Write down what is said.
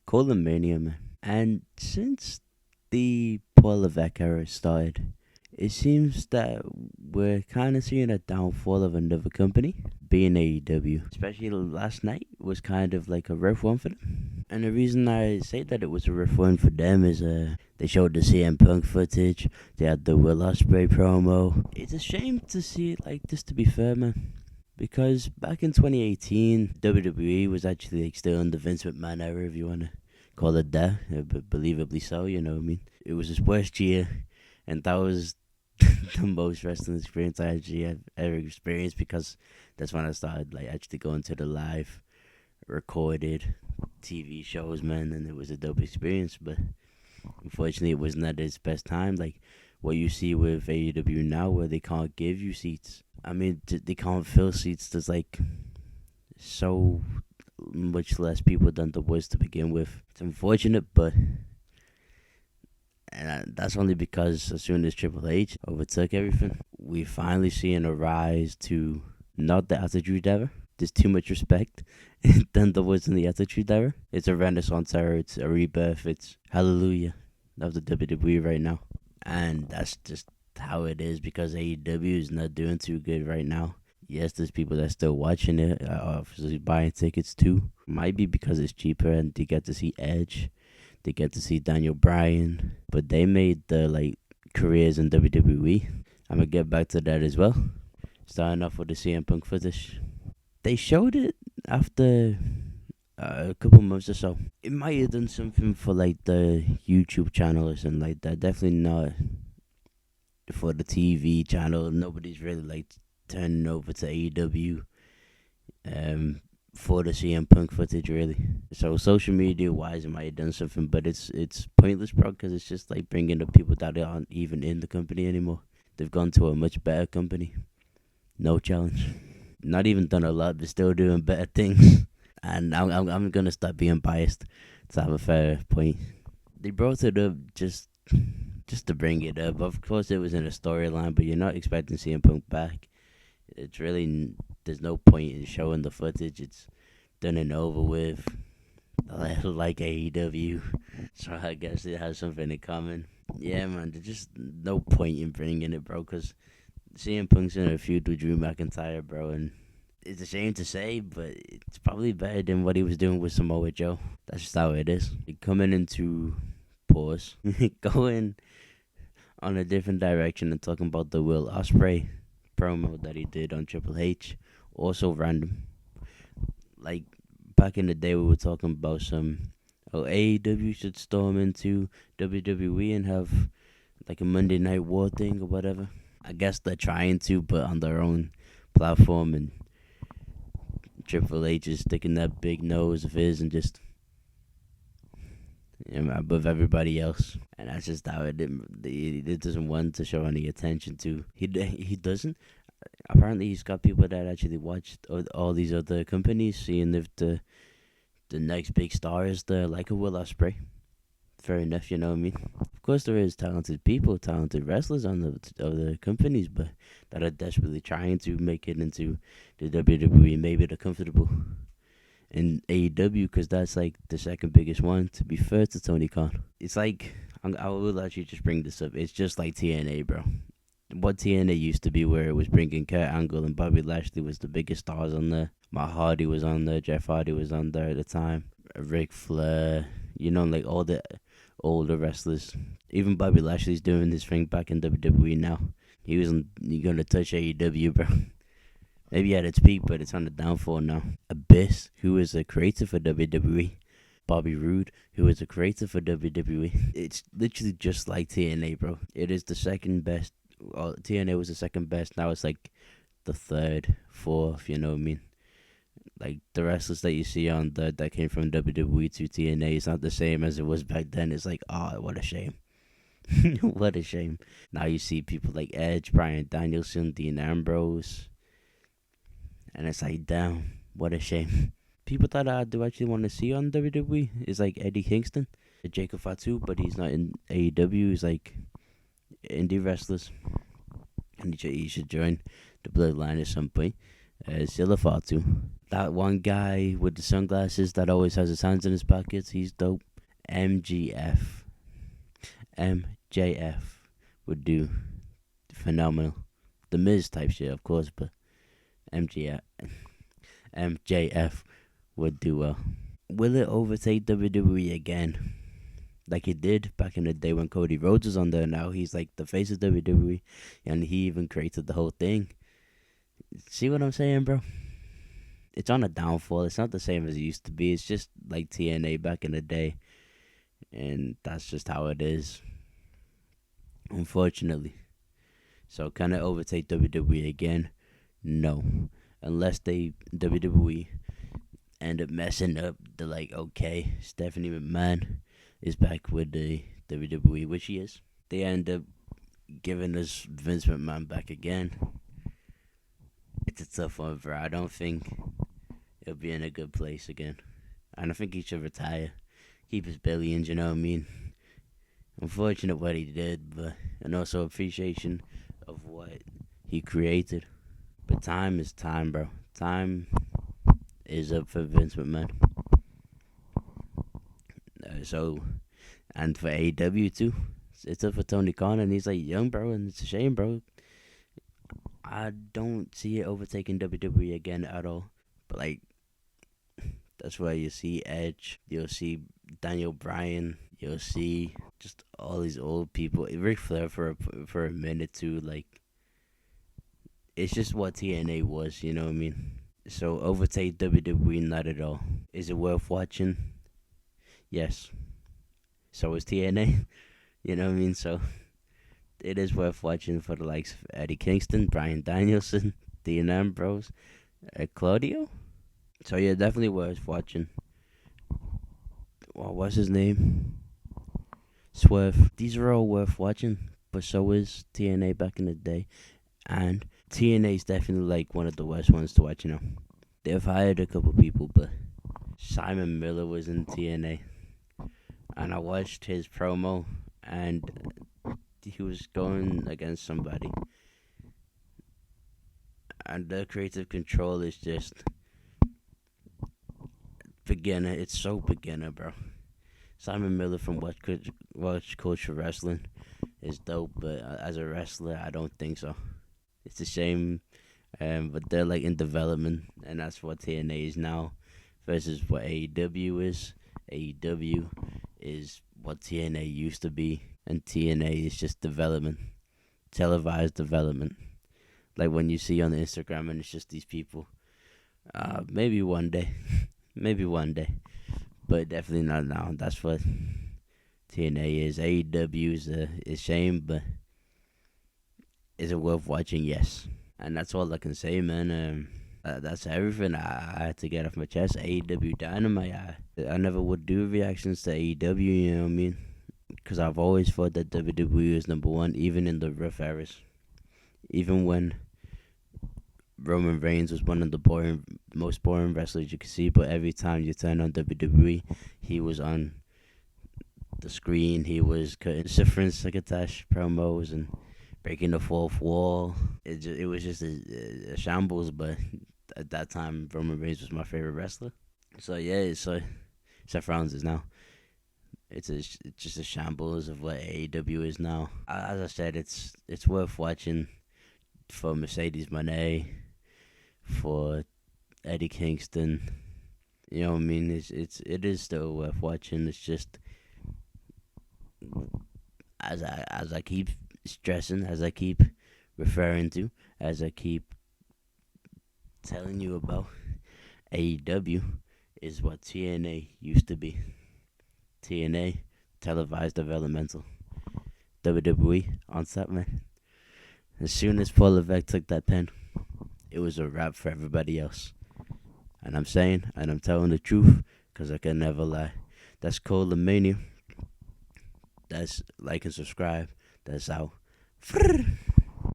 Colomania, man. And since the Paul Levesque era started, it seems that we're kind of seeing a downfall of another company, being AEW. Especially last night was kind of like a rough one for them. And the reason I say that it was a rough one for them is they showed the CM Punk footage, they had the Will Ospreay promo. It's a shame to see it like this, to be fair, man. Because back in 2018, WWE was actually like still in the Vince McMahon era, if you want to call it that, but believably so, you know what I mean? It was his worst year, and that was the most wrestling experience I actually have ever experienced, because that's when I started like actually going to the live recorded TV shows, man, and it was a dope experience. But unfortunately, it wasn't at its best time. Like what you see with AEW now, where they can't give you seats. I mean, they can't fill seats. There's like so much less people than there was to begin with. It's unfortunate, but and that's only because as soon as Triple H overtook everything, we finally seeing a rise to not the Attitude Era. There's too much respect than there was in the Attitude Era. It's a renaissance era. It's a rebirth. It's hallelujah of the WWE right now. And that's just how it is, because AEW is not doing too good right now. Yes, there's people that are still watching it, obviously buying tickets too. Might be because it's cheaper and they get to see Edge, they get to see Daniel Bryan, but they made the like careers in WWE. I'm gonna get back to that as well. Starting off with the CM Punk footage, they showed it after a couple months or so. It might have done something for like the YouTube channel or something like that. Definitely not for the TV channel. Nobody's really like turning over to AEW for the CM Punk footage, really. So social media wise, it might have done something, but it's pointless, bro, because it's just like bringing the people that aren't even in the company anymore. They've gone to a much better company. No challenge. Not even done a lot, but still doing better things. And I'm gonna stop being biased to have a fair point. They brought it up just to bring it up. Of course, it was in a storyline, but you're not expecting CM Punk back. It's really there's no point in showing the footage. It's done and over with, like AEW. So I guess it has something in common. Yeah, man. There's just no point in bringing it, bro. Cause CM Punk's in a feud with Drew McIntyre, bro, and it's a shame to say, but it's probably better than what he was doing with Samoa Joe. That's just how it is. Coming into pause, going on a different direction and talking about the Will Ospreay promo that he did on Triple H. Also random. Like back in the day, we were talking about AEW should storm into WWE and have like a Monday Night War thing or whatever. I guess they're trying to, but on their own platform, and Triple H is sticking that big nose of his and just above everybody else, and that's just how it doesn't want to show any attention to. He doesn't. Apparently, he's got people that actually watch all these other companies, seeing if the next big star is the like a Will Ospreay. Fair enough, you know what I mean. Of course, there is talented people, talented wrestlers on the other companies, but that are desperately trying to make it into the WWE. Maybe they're comfortable in AEW because that's like the second biggest one, to be fair to Tony Khan. It's like, I will actually just bring this up. It's just like TNA, bro. What TNA used to be, where it was bringing Kurt Angle and Bobby Lashley was the biggest stars on there. Matt Hardy was on there. Jeff Hardy was on there at the time. Ric Flair, like all the older wrestlers. Even Bobby Lashley's doing his thing back in WWE now. He wasn't gonna touch AEW, bro. Maybe at its peak, but it's on the downfall now. Abyss, who is a creator for WWE. Bobby Roode, who is a creator for WWE. It's literally just like TNA, bro. It is the second best. Well, TNA was the second best. Now it's like the third, fourth, you know what I mean? Like the wrestlers that you see on that came from WWE to TNA is not the same as it was back then. It's like, oh, what a shame. What a shame. Now you see people like Edge, Bryan Danielson, Dean Ambrose. And it's like, damn, what a shame. People that I do actually want to see on WWE is like Eddie Kingston, Jacob Fatu, but he's not in AEW. He's like indie wrestlers. And he should join the Bloodline at some point. Silla Fatu. That one guy with the sunglasses that always has his hands in his pockets, he's dope. MGF. MJF would do phenomenal. The Miz type shit, of course, but MJF would do well. Will it overtake WWE again? Like it did back in the day when Cody Rhodes was on there. Now he's like the face of WWE, and he even created the whole thing. See what I'm saying, bro? It's on a downfall. It's not the same as it used to be. It's just like TNA back in the day, and that's just how it is, unfortunately. So can it overtake WWE again? No, unless WWE end up messing up. They're like, okay, Stephanie McMahon is back with the WWE, which he is. They end up giving us Vince McMahon back again. It's a tough one, bro. I don't think he'll be in a good place again. I don't think he should retire. Keep his billions, you know what I mean? Unfortunate what he did, but and also appreciation of what he created. But time is time, bro. Time is up for Vince McMahon. And for AEW too, it's up for Tony Khan, and he's like young, bro, and it's a shame, bro. I don't see it overtaking WWE again at all. But like, that's where you see Edge, you'll see Daniel Bryan, you'll see just all these old people. Ric Flair for a minute too. Like, it's just what TNA was, you know what I mean? So overtake WWE, not at all. Is it worth watching? Yes. So is TNA. You know what I mean? So it is worth watching for the likes of Eddie Kingston, Bryan Danielson, Dean Ambrose, Claudio. So yeah, definitely worth watching. Well, what's his name? Swerve. These are all worth watching, but so is TNA back in the day. And TNA is definitely like one of the worst ones to watch, you know. They've hired a couple people, but Simon Miller was in TNA. And I watched his promo, and he was going against somebody. And the creative control is just beginner. It's so beginner, bro. Simon Miller from Watch Culture Wrestling is dope, but as a wrestler, I don't think so. It's a shame, but they're like in development, and that's what TNA is now versus what AEW is. AEW is what TNA used to be, and TNA is just development, televised development. Like when you see on Instagram, and it's just these people. Maybe one day, maybe one day, but definitely not now. That's what TNA is. AEW is a shame, but is it worth watching? Yes, and that's all I can say, man. That's everything I had to get off my chest. AEW Dynamite. I never would do reactions to AEW, you know what I mean? Because I've always thought that WWE is number one, even in the rough eras. Even when Roman Reigns was one of the most boring wrestlers you could see, but every time you turn on WWE, he was on the screen. He was cutting different succotash promos and breaking the fourth wall. It was just a shambles, but at that time, Roman Reigns was my favorite wrestler. So yeah, Seth Rollins is now. It's just a shambles of what AEW is now. As I said, it's worth watching for Mercedes Moné, for Eddie Kingston. You know what I mean? It is still worth watching. It's just as I keep stressing, as I keep referring to, as I keep telling you about, AEW is what TNA used to be. TNA, televised developmental. WWE, on set, man. As soon as Paul Levesque took that pen, it was a wrap for everybody else. And I'm saying, and I'm telling the truth, because I can never lie. That's Cole Mania. That's like and subscribe. That's out.